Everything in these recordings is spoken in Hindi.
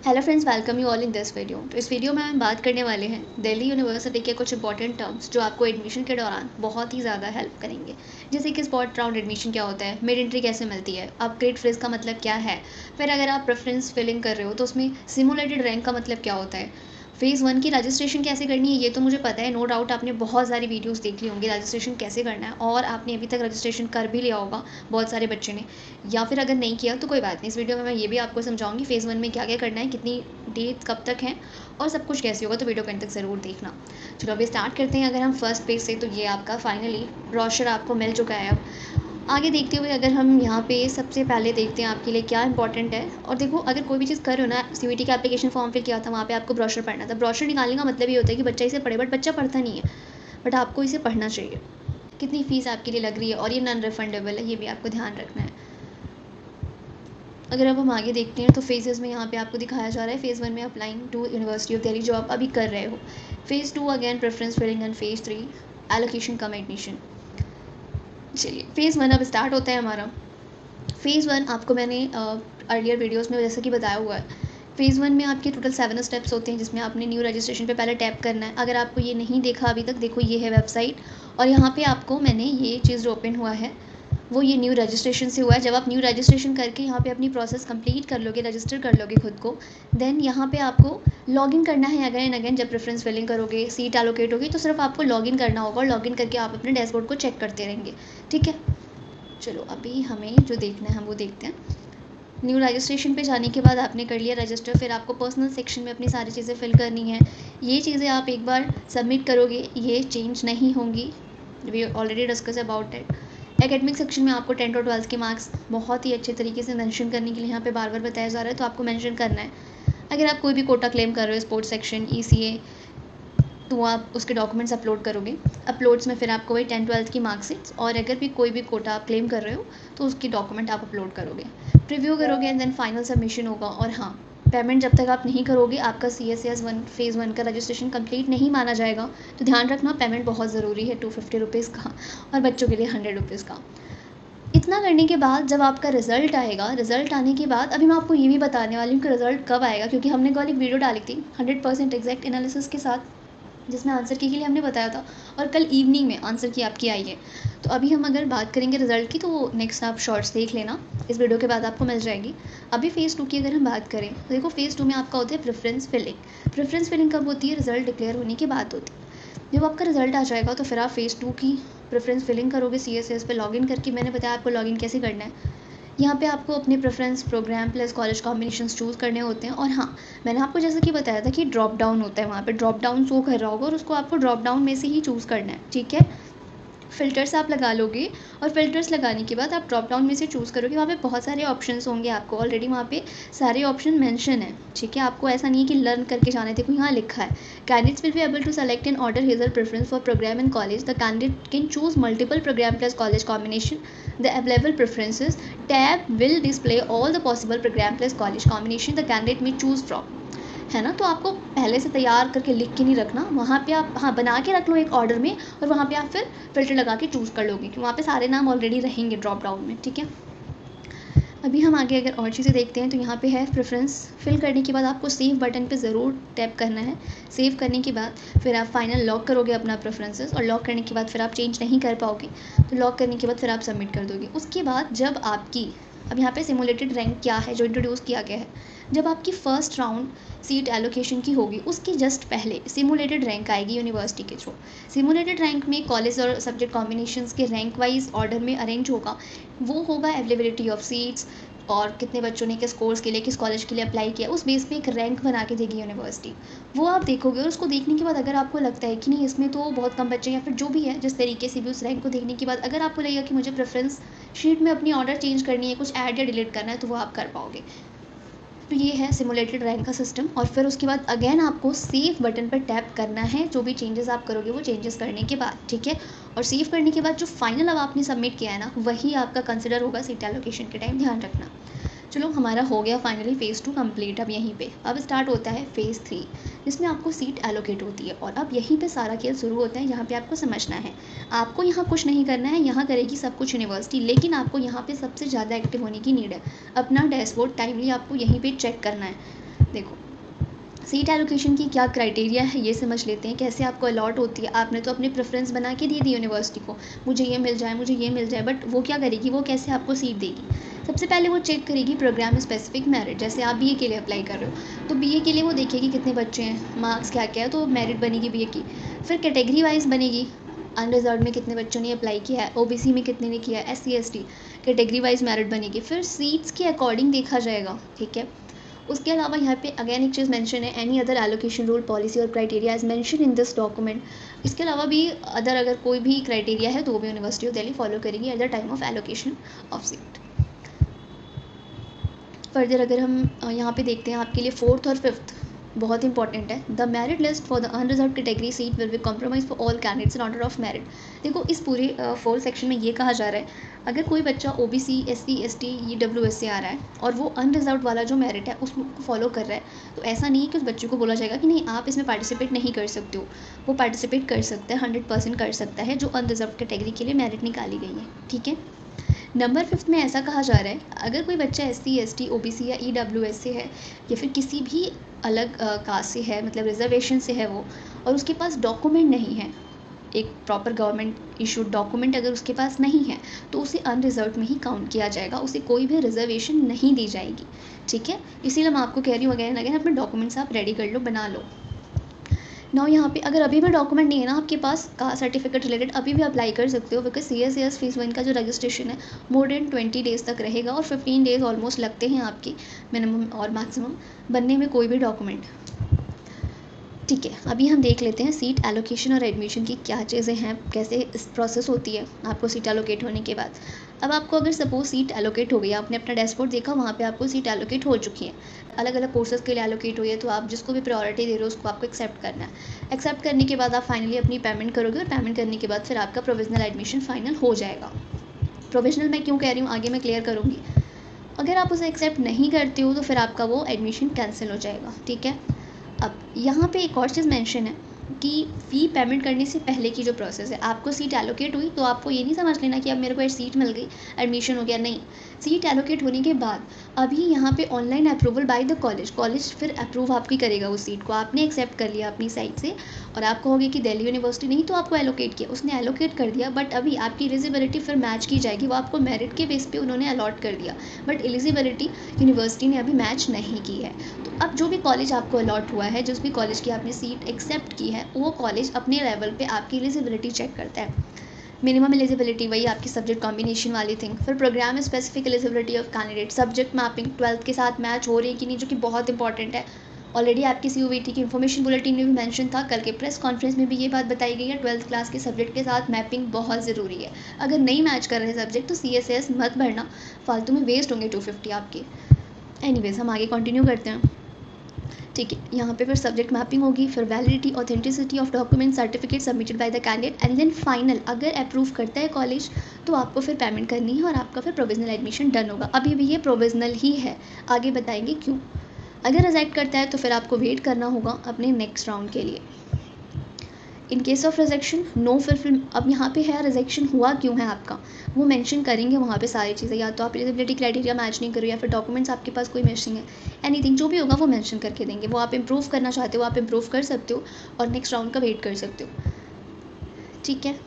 Hello friends, welcome you all in this video. तो इस वीडियो में हम बात करने वाले हैं दिल्ली यूनिवर्सिटी के कुछ इंपॉर्टेंट टर्म्स जो आपको एडमिशन के दौरान बहुत ही ज़्यादा हेल्प करेंगे। जैसे कि स्पॉट राउंड एडमिशन क्या होता है, मिड एंट्री कैसे मिलती है, अपग्रेड फेज का मतलब क्या है, फिर अगर आप प्रेफरेंस फिलिंग कर रहे हो तो उसमें सिमुलेटेड रैंक का मतलब क्या होता है, फ़ेज़ 1 की रजिस्ट्रेशन कैसे करनी है ये तो मुझे पता है, नो डाउट आपने बहुत सारी वीडियोस देख ली होंगी रजिस्ट्रेशन कैसे करना है, और आपने अभी तक रजिस्ट्रेशन कर भी लिया होगा बहुत सारे बच्चे ने, या फिर अगर नहीं किया तो कोई बात नहीं। इस वीडियो में मैं ये भी आपको समझाऊंगी फ़ेज़ 1 में क्या क्या करना है, कितनी डेट कब तक है और सब कुछ कैसे होगा, तो वीडियो को अंत तक ज़रूर देखना। चलो अभी स्टार्ट करते हैं। अगर हम फर्स्ट पेज से, तो ये आपका फाइनली ब्रोशर आपको मिल चुका है। अब आगे देखते हुए अगर हम यहाँ पे सबसे पहले देखते हैं आपके लिए क्या इंपॉर्टेंट है। और देखो, अगर कोई भी चीज़ कर रहे हो ना, सीयूईटी का एप्लीकेशन फॉर्म फिल किया था, वहाँ पे आपको ब्रोशर पढ़ना था। ब्रोशर निकालने का मतलब ये होता है कि बच्चा इसे पढ़े, बट बच्चा पढ़ता नहीं है, बट आपको इसे पढ़ना चाहिए। कितनी फ़ीस आपके लिए लग रही है और ये नॉन रिफंडेबल है, ये भी आपको ध्यान रखना है। अगर अब हम आगे देखते हैं तो फेजेस में यहाँ पे आपको दिखाया जा रहा है फ़ेज़ 1 में applying to University of Delhi, जो आप अभी कर रहे हो। Phase 2 again preference filling, and phase 3 allocation cum admission. चलिए फ़ेज़ 1 अब स्टार्ट होता है हमारा। फ़ेज़ 1 आपको मैंने अर्लियर वीडियोस में जैसा कि बताया हुआ है। फ़ेज़ 1 में आपके टोटल 7 स्टेप्स होते हैं, जिसमें आपने न्यू रजिस्ट्रेशन पे पहले टैप करना है। अगर आपको ये नहीं देखा अभी तक, देखो ये है वेबसाइट, और यहाँ पे आपको मैंने ये चीज़ जो ओपन हुआ है वो ये न्यू रजिस्ट्रेशन से हुआ है। जब आप न्यू रजिस्ट्रेशन करके यहाँ पे अपनी प्रोसेस कंप्लीट कर लोगे, रजिस्टर कर लोगे खुद को, देन यहाँ पे आपको लॉगिन करना है अगेन एंड अगेन। जब प्रेफरेंस फिलिंग करोगे, सीट एलोकेट होगी, तो सिर्फ आपको लॉगिन करना होगा, और लॉगिन करके आप अपने डैशबोर्ड को चेक करते रहेंगे। ठीक है, चलो अभी हमें जो देखना है हम वो देखते हैं। न्यू रजिस्ट्रेशन पे जाने के बाद आपने कर लिया रजिस्टर, फिर आपको पर्सनल सेक्शन में अपनी सारी चीज़ें फिल करनी है। ये चीज़ें आप एक बार सबमिट करोगे, ये चेंज नहीं होंगी, we already discuss about it. Academic section में आपको 10 और 12 के मार्क्स बहुत ही अच्छे तरीके से मेंशन करने के लिए यहाँ पे बार बार बताया जा रहा है, तो आपको मेंशन करना है। अगर आप कोई भी कोटा क्लेम कर रहे हो, स्पोर्ट्स सेक्शन, ईसीए, तो आप उसके डॉक्यूमेंट्स अपलोड करोगे। अपलोड्स में फिर आपको वही 10-12 की मार्कशीट्स, और अगर भी कोई भी कोटा आप क्लेम कर रहे हो तो उसकी डॉक्यूमेंट आप अपलोड करोगे, प्रीव्यू करोगे, एंड देन फाइनल सबमिशन होगा। और हाँ, पेमेंट जब तक आप नहीं करोगे, आपका CSCS 1 फ़ेज़ 1 का रजिस्ट्रेशन कंप्लीट नहीं माना जाएगा। तो ध्यान रखना, पेमेंट बहुत ज़रूरी है, 250 रुपीज़ का, और बच्चों के लिए 100 रुपीज़ का। इतना करने के बाद जब आपका रिज़ल्ट आएगा, रिज़ल्ट आने के बाद अभी मैं आपको ये भी बताने वाली हूँ कि रिज़ल्ट कब आएगा, क्योंकि हमने कल एक वीडियो डाली थी 100% एग्जैक्ट एनालिसिस के साथ, जिसमें आंसर की के लिए हमने बताया था, और कल इवनिंग में आंसर की आपकी आई है। तो अभी हम अगर बात करेंगे रिजल्ट की, तो नेक्स्ट आप शॉर्ट्स देख लेना, इस वीडियो के बाद आपको मिल जाएगी। अभी फ़ेज़ 2 की अगर हम बात करें, तो देखो फ़ेज़ 2 में आपका होता है प्रेफरेंस फिलिंग। प्रेफरेंस फिलिंग कब होती है? रिजल्ट डिक्लेयर होने के बाद होती है। जब आपका रिजल्ट आ जाएगा तो फिर आप फ़ेज़ 2 की प्रेफरेंस फिलिंग करोगे CSS पे लॉगिन करके। मैंने बताया आपको लॉगिन कैसे करना है। यहाँ पे आपको अपने preference program plus college combinations choose करने होते हैं। और हाँ, मैंने आपको जैसे कि बताया था कि ड्रॉप डाउन होता है, वहाँ पे ड्रॉप डाउन शो कर रहा होगा, और उसको आपको ड्रॉप डाउन में से ही चूज़ करना है। ठीक है, फ़िल्टर्स आप लगा लोगे, और फ़िल्टर्स लगाने के बाद आप ड्रॉप डाउन में से चूज़ करोगे। वहाँ पे बहुत सारे ऑप्शंस होंगे, आपको ऑलरेडी वहाँ पे सारे ऑप्शन मेंशन है। ठीक है, आपको ऐसा नहीं है कि लर्न करके जाना है। देखो यहाँ लिखा है, candidates will be able to select and order his her preference for programme in college. The candidate can choose multiple programme plus college combination. The available preferences tab will display all the possible programme plus college combination the candidate may choose from. है ना, तो आपको पहले से तैयार करके लिख के नहीं रखना, वहाँ पे आप हाँ बना के रख लो एक ऑर्डर में, और वहाँ पे आप फिर फ़िल्टर लगा के चूज़ कर लोगे, कि वहाँ पे सारे नाम ऑलरेडी रहेंगे ड्रॉप डाउन में। ठीक है, अभी हम आगे अगर और चीज़ें देखते हैं, तो यहाँ पे है प्रेफरेंस फिल करने के बाद आपको सेव बटन पे ज़रूर टैप करना है। सेव करने के बाद फिर आप फाइनल लॉक करोगे अपना प्रेफरेंसेस, और लॉक करने के बाद फिर आप चेंज नहीं कर पाओगे, तो लॉक करने के बाद फिर आप सबमिट कर दोगे। उसके बाद जब आपकी, अब यहाँ पे सिमुलेटेड रैंक क्या है जो इंट्रोड्यूस किया गया है, जब आपकी फ़र्स्ट राउंड सीट एलोकेशन की होगी, उसके जस्ट पहले सिमुलेटेड रैंक आएगी यूनिवर्सिटी के थ्रू। सिमुलेटेड रैंक में कॉलेज और सब्जेक्ट कॉम्बिनेशंस के रैंक वाइज ऑर्डर में अरेंज होगा। वो होगा अवेलेबिलिटी ऑफ सीट्स, और कितने बच्चों ने किस कोर्स के लिए, किस कॉलेज के लिए अप्लाई किया, उस बेस पे एक रैंक बना के देगी यूनिवर्सिटी। वो आप देखोगे, और उसको देखने के बाद अगर आपको लगता है कि नहीं इसमें तो बहुत कम बच्चे, या फिर जो भी है जिस तरीके से भी, उस रैंक को देखने के बाद अगर आपको लगेगा कि मुझे प्रेफरेंस शीट में अपनी ऑर्डर चेंज करनी है, कुछ ऐड या डिलीट करना है, तो वो आप कर पाओगे। तो ये है सिमुलेटेड रैंक का सिस्टम। और फिर उसके बाद अगेन आपको सेव बटन पर टैप करना है, जो भी चेंजेस आप करोगे वो चेंजेस करने के बाद। ठीक है, और सेव करने के बाद जो फाइनल अब आपने सबमिट किया है ना, वही आपका कंसिडर होगा सीट एलोकेशन के टाइम, ध्यान रखना। चलो हमारा हो गया फाइनली फ़ेज़ 2 कंप्लीट। अब यहीं पे अब स्टार्ट होता है फ़ेज़ 3, जिसमें आपको सीट एलोकेट होती है, और अब यहीं पे सारा खेल शुरू होता है। यहाँ पे आपको समझना है, आपको यहाँ कुछ नहीं करना है, यहाँ करेगी सब कुछ यूनिवर्सिटी, लेकिन आपको यहाँ पे सबसे ज़्यादा एक्टिव होने की नीड है। अपना डैशबोर्ड टाइमली आपको यहीं पे चेक करना है। देखो, सीट एलोकेशन की क्या क्राइटेरिया है ये समझ लेते हैं, कैसे आपको अलॉट होती है। आपने तो अपनी प्रेफरेंस बना के दी थी यूनिवर्सिटी को, मुझे ये मिल जाए, मुझे ये मिल जाए, बट वो क्या करेगी, वो कैसे आपको सीट देगी। सबसे पहले वो चेक करेगी प्रोग्राम स्पेसिफिक मेरिट। जैसे आप बीए के लिए अप्लाई कर रहे हो तो बीए के लिए वो देखेगी कितने बच्चे हैं, मार्क्स क्या क्या है, तो मेरिट बनेगी बीए की। फिर कैटेगरी वाइज बनेगी, अनरिजर्व में कितने बच्चों ने अप्लाई किया है, ओबीसी में कितने ने किया है, SC ST, category wise merit बनेगी। फिर सीट्स के अकॉर्डिंग देखा जाएगा, ठीक है। उसके अलावा यहाँ पे अगेन एक चीज़ मेंशन है, any other allocation rule policy और criteria as mention in this document. इसके अलावा भी अगर कोई भी क्राइटेरिया है तो वो भी यूनिवर्सिटी ऑफ दिल्ली फॉलो करेगी at the time of allocation of seat. Further अगर हम यहाँ पे देखते हैं आपके लिए फोर्थ और फिफ्थ बहुत इंपॉर्टेंट है। The merit list for the unreserve category seat will be compromise for all candidates in order of merit. देखो, इस पूरे फोर्थ सेक्शन में ये कहा जा रहा है, अगर कोई बच्चा ओबीसी एससी एसटी ईडब्ल्यूएस से आ रहा है और वो अनरिजर्व वाला जो मेरिट है उसको फॉलो कर रहा है, तो ऐसा नहीं है कि उस बच्चे को बोला जाएगा कि नहीं आप इसमें पार्टिसिपेट नहीं कर सकते हो। वो पार्टिसिपेट कर सकता है, 100% कर सकता है, जो अनरिजर्व कैटेगरी के लिए मेरिट निकाली गई है, ठीक है। नंबर फिफ्थ में ऐसा कहा जा रहा है, अगर कोई बच्चा एससी एसटी ओबीसी या ईडब्ल्यूएस से है या फिर किसी भी अलग कास्ट से है, मतलब रिजर्वेशन से है वो, और उसके पास डॉक्यूमेंट नहीं है, एक प्रॉपर गवर्नमेंट इशूड डॉक्यूमेंट अगर उसके पास नहीं है, तो उसे अनरिजर्व में ही काउंट किया जाएगा, उसे कोई भी रिजर्वेशन नहीं दी जाएगी, ठीक है। इसीलिए मैं आपको कह रही हूँ अगेन अगेन अपने डॉक्यूमेंट्स आप रेडी कर लो, बना लो। नाउ यहाँ पे अगर अभी भी डॉक्यूमेंट नहीं है ना आपके पास, कास्ट सर्टिफिकेट रिलेटेड, अभी भी अप्लाई कर सकते हो, बिकॉज CSAS फेज 1 का जो रजिस्ट्रेशन है मोर देन 20 डेज़ तक रहेगा और 15 डेज़ ऑलमोस्ट लगते हैं आपकी मिनिमम और मैक्सिमम बनने में कोई भी डॉक्यूमेंट, ठीक है। अभी हम देख लेते हैं सीट एलोकेशन और एडमिशन की क्या चीज़ें हैं, कैसे इस प्रोसेस होती है आपको सीट एलोकेट होने के बाद। अब आपको अगर सपोज सीट एलोकेट हो गई, आपने अपना डैशबोर्ड देखा, वहाँ पे आपको सीट एलोकेट हो चुकी है, अलग अलग कोर्सेज़ के लिए एलोकेट हुई है, तो आप जिसको भी प्रायोरिटी दे रहे हो उसको आपको एक्सेप्ट करना है। एक्सेप्ट करने के बाद आप फाइनली अपनी पेमेंट करोगे और पेमेंट करने के बाद फिर आपका प्रोविजनल एडमिशन फाइनल हो जाएगा। प्रोविजनल मैं क्यों कह रही हूँ आगे मैं क्लियर करूँगी। अगर आप उसे एक्सेप्ट नहीं करते हो तो फिर आपका वो एडमिशन कैंसिल हो जाएगा, ठीक है। अब यहाँ पे एक और चीज़ मेंशन है कि फ़ी पेमेंट करने से पहले की जो प्रोसेस है, आपको सीट एलोकेट हुई तो आपको ये नहीं समझ लेना कि अब मेरे को सीट मिल गई, एडमिशन हो गया, नहीं। सीट एलोकेट होने के बाद अभी यहाँ पे online approval by the college फिर अप्रूव आपकी करेगा उस सीट को, आपने एक्सेप्ट कर लिया अपनी साइड से और आप कहोगे कि दिल्ली यूनिवर्सिटी नहीं तो आपको एलोकेट किया, उसने एलोकेट कर दिया, बट अभी आपकी एलिजिबिलिटी फिर मैच की जाएगी, वो आपको मेरिट के बेस पे उन्होंने अलॉट कर दिया, बट एलिजिबिलिटी यूनिवर्सिटी ने अभी मैच नहीं की है। तो अब जो भी कॉलेज आपको अलॉट हुआ है, जिस भी कॉलेज की आपने सीट एक्सेप्ट की है, वो कॉलेज अपने लेवल पे आपकी एलिजिबिलिटी चेक करता है। मिनिमम एलिजिबिलिटी वही आपकी सब्जेक्ट कॉम्बिनेशन वाली थिंग, फिर program specific eligibility of candidate, subject mapping 12th के साथ मैच हो रही है कि नहीं, जो कि बहुत इंपॉर्टेंट है। ऑलरेडी आपकी CUET की इन्फॉर्मेशन बुलेटिन में भी मेंशन था, कल के प्रेस कॉन्फ्रेंस में भी ये बात बताई गई है, 12th क्लास के सब्जेक्ट के साथ मैपिंग बहुत ज़रूरी है। अगर नहीं मैच कर रहे सब्जेक्ट तो CSAS मत भरना, फालतू में वेस्ट होंगे 250 आपके। एनीवेज हम आगे कंटिन्यू करते हैं, ठीक है। यहाँ पे फिर सब्जेक्ट मैपिंग होगी, फिर validity authenticity of document certificate submitted by the candidate, and then final अगर अप्रूव करता है कॉलेज तो आपको फिर पेमेंट करनी है और आपका फिर प्रोविजनल एडमिशन डन होगा। अभी भी ये प्रोविजनल ही है, आगे बताएंगे क्यों। अगर रिजेक्ट करता है तो फिर आपको वेट करना होगा अपने नेक्स्ट राउंड के लिए। In case of rejection no fulfil, अब यहाँ पे है रिजेक्शन हुआ क्यों है आपका, वो मेंशन करेंगे वहाँ पे सारी चीज़ें, या तो आप एलिजिबिलिटी क्राइटेरिया मैच नहीं करो या फिर डॉक्यूमेंट्स आपके पास कोई मिसिंग है, एनीथिंग जो भी होगा वो मेंशन करके देंगे। वो आप इम्प्रूव करना चाहते हो आप इम्प्रूव कर सकते हो और नेक्स्ट राउंड का वेट कर सकते हो, ठीक है।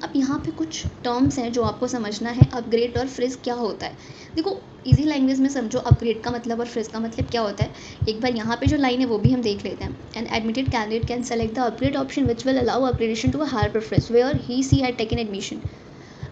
अब यहाँ पे कुछ टर्म्स हैं जो आपको समझना है, अपग्रेड और फ्रिज क्या होता है। देखो इजी लैंग्वेज में समझो अपग्रेड का मतलब और फ्रिज का मतलब क्या होता है। एक बार यहाँ पे जो लाइन है वो भी हम देख लेते हैं। An admitted candidate can select the upgrade option which will allow upgradation to a higher preference where he see had taken admission.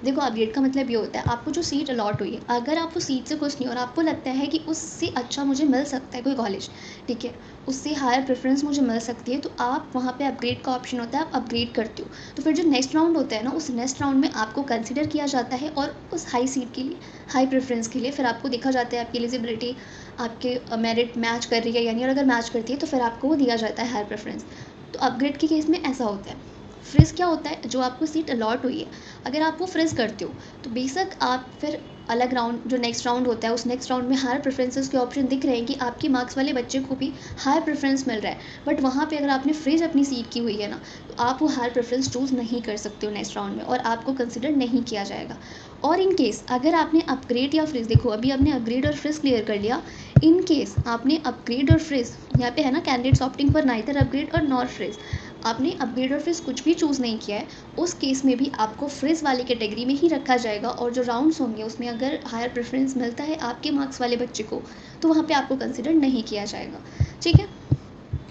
देखो अपग्रेड का मतलब ये होता है आपको जो सीट अलॉट हुई है, अगर आप उस सीट से खुश नहीं और आपको लगता है कि उससे अच्छा मुझे मिल सकता है कोई कॉलेज, ठीक है, उससे हायर प्रेफरेंस मुझे मिल सकती है, तो आप वहाँ पे अपग्रेड का ऑप्शन होता है, आप अपग्रेड करते हो। तो फिर जो नेक्स्ट राउंड होता है ना, उस नेक्स्ट राउंड में आपको कंसिडर किया जाता है और उस हाई सीट के लिए, हाई प्रेफरेंस के लिए फिर आपको देखा जाता है आपकी एलिजिबिलिटी आपके मेरिट मैच कर रही है या नहीं, और अगर मैच करती है तो फिर आपको वो दिया जाता है हायर प्रेफरेंस। तो अपग्रेड के केस में ऐसा होता है। फ्रिज क्या होता है, जो आपको सीट अलॉट हुई है अगर आप वो फ्रिज करते हो तो बेशक आप फिर अलग राउंड जो नेक्स्ट राउंड होता है उस नेक्स्ट राउंड में हायर प्रेफरेंसेस के ऑप्शन दिख रहे हैं कि आपके मार्क्स वाले बच्चे को भी हायर प्रेफरेंस मिल रहा है, बट वहाँ पे अगर आपने फ्रिज अपनी सीट की हुई है ना, तो आप वो हायर प्रेफरेंस चूज़ नहीं कर सकते हो नेक्स्ट राउंड में और आपको कंसिडर नहीं किया जाएगा। और इन केस अगर आपने अपग्रेड या फ्रिज, देखो अभी आपने अपग्रेड और फ्रिज क्लियर कर लिया, इन केस आपने अपग्रेड और फ्रीज, यहाँ पे है ना candidates opting for neither upgrade और नॉर फ्रीज, आपने अपग्रेड और फ्रीज कुछ भी चूज़ नहीं किया है, उस केस में भी आपको फ्रीज वाली कैटेगरी में ही रखा जाएगा। और जो राउंड्स होंगे उसमें अगर हायर प्रेफरेंस मिलता है आपके मार्क्स वाले बच्चे को, तो वहाँ पे आपको कंसिडर नहीं किया जाएगा। ठीक है,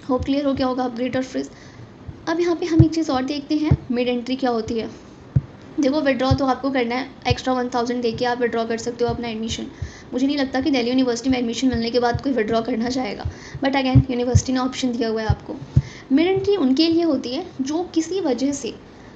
होप क्लियर हो गया होगा अपग्रेड और फ्रीज। अब यहाँ पे हम एक चीज़ और देखते हैं, मिड एंट्री क्या होती है। देखो, विड्रॉ तो आपको करना है, एक्स्ट्रा 1000 दे के आप विड्रॉ कर सकते हो अपना एडमिशन। मुझे नहीं लगता कि दिल्ली यूनिवर्सिटी में एडमिशन मिलने के बाद कोई विड्रॉ करना चाहेगा, बट अगेन यूनिवर्सिटी ने ऑप्शन दिया हुआ है आपको। मिड एंट्री उनके लिए होती है जो किसी वजह से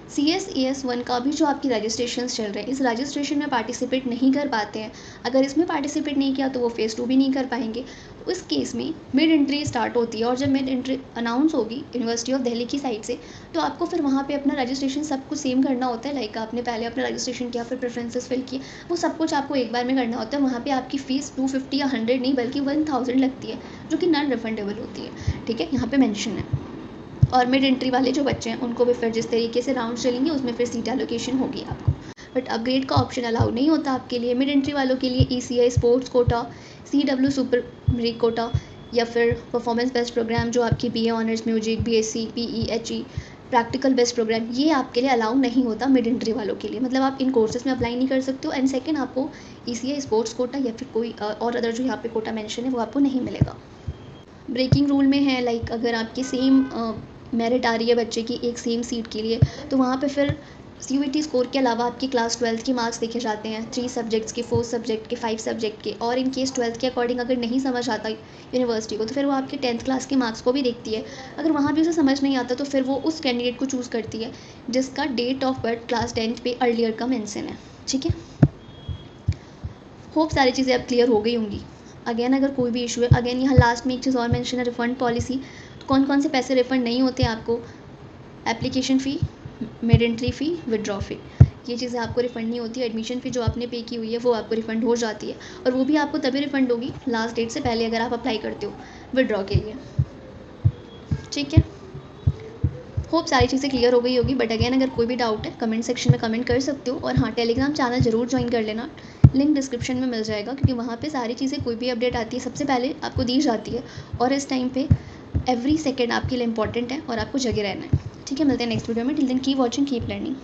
CSES1 का भी जो आपकी रजिस्ट्रेशन चल रहे हैं, इस रजिस्ट्रेशन में पार्टिसिपेट नहीं कर पाते हैं। अगर इसमें पार्टिसिपेट नहीं किया तो वो फेज़ 2 भी नहीं कर पाएंगे। उस केस में मिड एंट्री स्टार्ट होती है, और जब मिड एंट्री अनाउंस होगी यूनिवर्सिटी ऑफ दिल्ली की साइड से, तो आपको फिर वहाँ पे अपना रजिस्ट्रेशन सब कुछ सेम करना होता है। लाइक आपने पहले अपना रजिस्ट्रेशन किया, फिर प्रेफरेंसेस फिल किए, वो सब कुछ आपको एक बार में करना होता है। वहाँ पे आपकी फ़ीस 250 या 100 नहीं बल्कि 1000 लगती है, जो कि नॉन रिफंडेबल होती है। ठीक है, यहाँ पे मेंशन है। और मिड एंट्री वाले जो बच्चे हैं उनको भी फिर जिस तरीके से राउंड चलेंगे उसमें फिर सीट एलोकेशन होगी आपको, बट अपग्रेड का ऑप्शन अलाउ नहीं होता आपके लिए। मिड एंट्री वालों के लिए ECI sports quota, CW super merit quota, या फिर परफॉर्मेंस बेस्ड प्रोग्राम जो आपकी BA honours music, BSc, PE, HE, practical based program, ये आपके लिए अलाउ नहीं होता मिड एंट्री वालों के लिए। मतलब आप इन कोर्सेज में अप्लाई नहीं कर सकते हो। एंड सेकेंड, आपको ECI स्पोर्ट्स कोटा या फिर कोई और अदर जो यहाँ पे कोटा मेंशन है वो आपको नहीं मिलेगा। ब्रेकिंग रूल में है, लाइक अगर आपकी सेम मेरिट आ रही है बच्चे की एक सेम सीट के लिए, तो वहाँ पे फिर CUET स्कोर के अलावा आपकी क्लास 12 के मार्क्स देखे जाते हैं, 3 सब्जेक्ट्स के, 4 सब्जेक्ट के, 5 सब्जेक्ट के। और इन केस 12th के अकॉर्डिंग अगर नहीं समझ आता यूनिवर्सिटी को, तो फिर वो आपके 10th क्लास के मार्क्स को भी देखती है। अगर वहाँ भी उसे समझ नहीं आता तो फिर वो उस कैंडिडेट को चूज़ करती है जिसका date of birth class 10th पे अर्लियर का मेंशन है। ठीक है, होप सारी चीज़ें अब क्लियर हो गई होंगी। अगेन अगर कोई भी इशू है, अगेन यहाँ लास्ट में एक चीज़ और मेंशन है, रिफ़ंड पॉलिसी। तो कौन कौन से पैसे रिफ़ंड नहीं होते हैं आपको? Application fee, mid entry fee, withdraw fee, ये चीज़ें आपको रिफ़ंड नहीं होती है। एडमिशन फ़ी जो आपने पे की हुई है वो आपको रिफ़ंड हो जाती है, और वो भी आपको तभी रिफ़ंड होगी लास्ट डेट से पहले अगर आप अप्लाई करते हो विड्रॉ के लिए। ठीक है, होप सारी चीज़ें क्लियर हो गई होगी। बट अगेन अगर कोई भी डाउट है कमेंट सेक्शन में कमेंट कर सकते हो। और हाँ, टेलीग्राम चैनल ज़रूर ज्वाइन कर लेना, लिंक डिस्क्रिप्शन में मिल जाएगा, क्योंकि वहाँ पे सारी चीज़ें कोई भी अपडेट आती है सबसे पहले आपको दी जाती है। और इस टाइम पे एवरी सेकेंड आपके लिए इंपॉर्टेंट है और आपको जगे रहना है। ठीक है, मिलते हैं नेक्स्ट वीडियो में। Till then keep watching, keep learning.